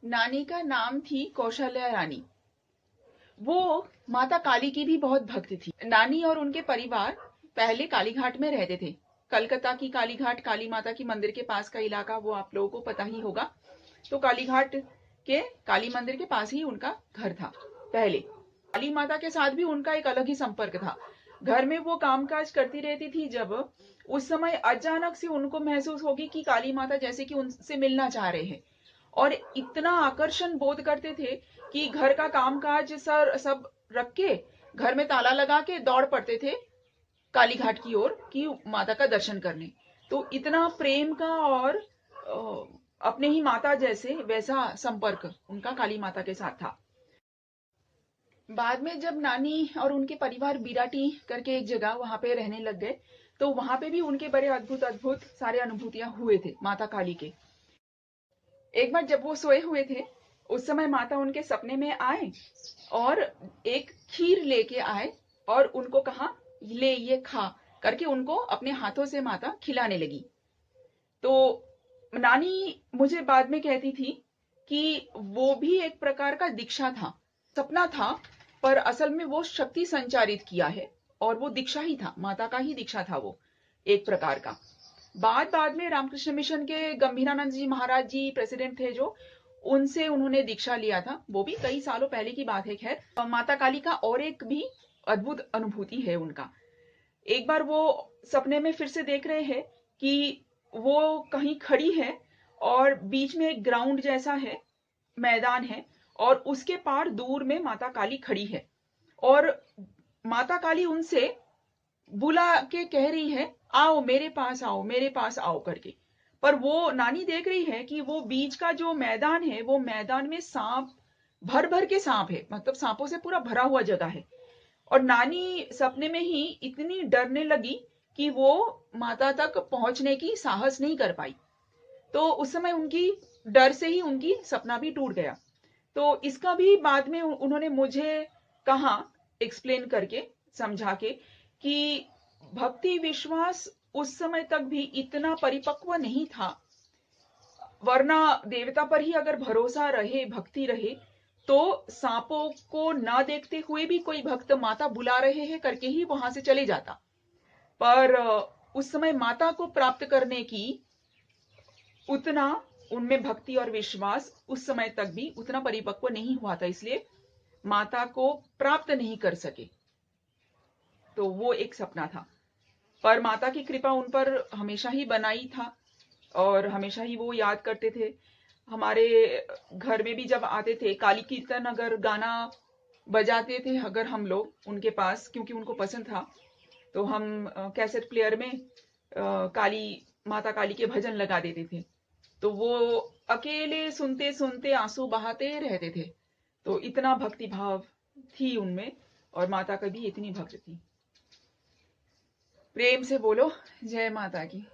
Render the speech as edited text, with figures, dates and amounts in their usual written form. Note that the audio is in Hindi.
नानी का नाम थी कौशल्या रानी। वो माता काली की भी बहुत भक्त थी। नानी और उनके परिवार पहले कालीघाट में रहते थे। कलकत्ता की कालीघाट, काली माता की मंदिर के पास का इलाका वो आप लोगों को पता ही होगा। तो कालीघाट के काली मंदिर के पास ही उनका घर था पहले। काली माता के साथ भी उनका एक अलग ही संपर्क था। घर में वो कामकाज करती रहती थी, जब उस समय अचानक से उनको महसूस होगी कि काली माता जैसे कि उनसे मिलना चाह रहे हैं, और इतना आकर्षण बोध करते थे कि घर का कामकाज सर सब रख के, घर में ताला लगा के दौड़ पड़ते थे कालीघाट की ओर कि माता का दर्शन करने। तो इतना प्रेम का और अपने ही माता जैसे वैसा संपर्क उनका काली माता के साथ था। बाद में जब नानी और उनके परिवार बिराटी करके एक जगह वहां पे रहने लग गए, तो वहां पे भी उनके बड़े अद्भुत अद्भुत सारे अनुभूतियां हुए थे माता काली के। एक बार जब वो सोए हुए थे, उस समय माता उनके सपने में आए और एक खीर लेके आए और उनको कहा, ले ये खा करके उनको अपने हाथों से माता खिलाने लगी। तो नानी मुझे बाद में कहती थी कि वो भी एक प्रकार का दीक्षा था, सपना था, पर असल में वो शक्ति संचारित किया है, और वो दीक्षा ही था, माता का ही दीक्षा था वो एक प्रकार का। बाद में रामकृष्ण मिशन के गंभीरानंद जी महाराज जी प्रेसिडेंट थे जो, उनसे उन्होंने दीक्षा लिया था। वो भी कई सालों पहले की बात है। खैर, माता काली का और एक भी अद्भुत अनुभूति है उनका। एक बार वो सपने में फिर से देख रहे हैं कि वो कहीं खड़ी है और बीच में एक ग्राउंड जैसा है, मैदान है, और उसके पार दूर में माता काली खड़ी है, और माता काली उनसे बुला के कह रही है, आओ मेरे पास आओ, मेरे पास आओ करके। पर वो नानी देख रही है कि वो बीच का जो मैदान है, वो मैदान में सांप, भर भर के सांप है, मतलब सांपों से पूरा भरा हुआ जगह है। और नानी सपने में ही इतनी डरने लगी कि वो माता तक पहुंचने की साहस नहीं कर पाई। तो उस समय उनकी डर से ही उनकी सपना भी टूट गया। तो इसका भी बाद में उन्होंने मुझे कहा, एक्सप्लेन करके, समझा के, कि भक्ति विश्वास उस समय तक भी इतना परिपक्व नहीं था, वरना देवता पर ही अगर भरोसा रहे, भक्ति रहे, तो सांपों को ना देखते हुए भी कोई भक्त माता बुला रहे हैं करके ही वहां से चले जाता। पर उस समय माता को प्राप्त करने की उतना उनमें भक्ति और विश्वास उस समय तक भी उतना परिपक्व नहीं हुआ था, इसलिए माता को प्राप्त नहीं कर सके। तो वो एक सपना था, पर माता की कृपा उन पर हमेशा ही बनाई था, और हमेशा ही वो याद करते थे। हमारे घर में भी जब आते थे, काली कीर्तन अगर गाना बजाते थे अगर हम लोग उनके पास, क्योंकि उनको पसंद था, तो हम कैसेट प्लेयर में काली माता काली के भजन लगा देते थे। तो वो अकेले सुनते सुनते आंसू बहाते रहते थे। तो इतना भक्ति भाव थी उनमें, और माता का भी इतनी भक्त थी। प्रेम से बोलो जय माता की।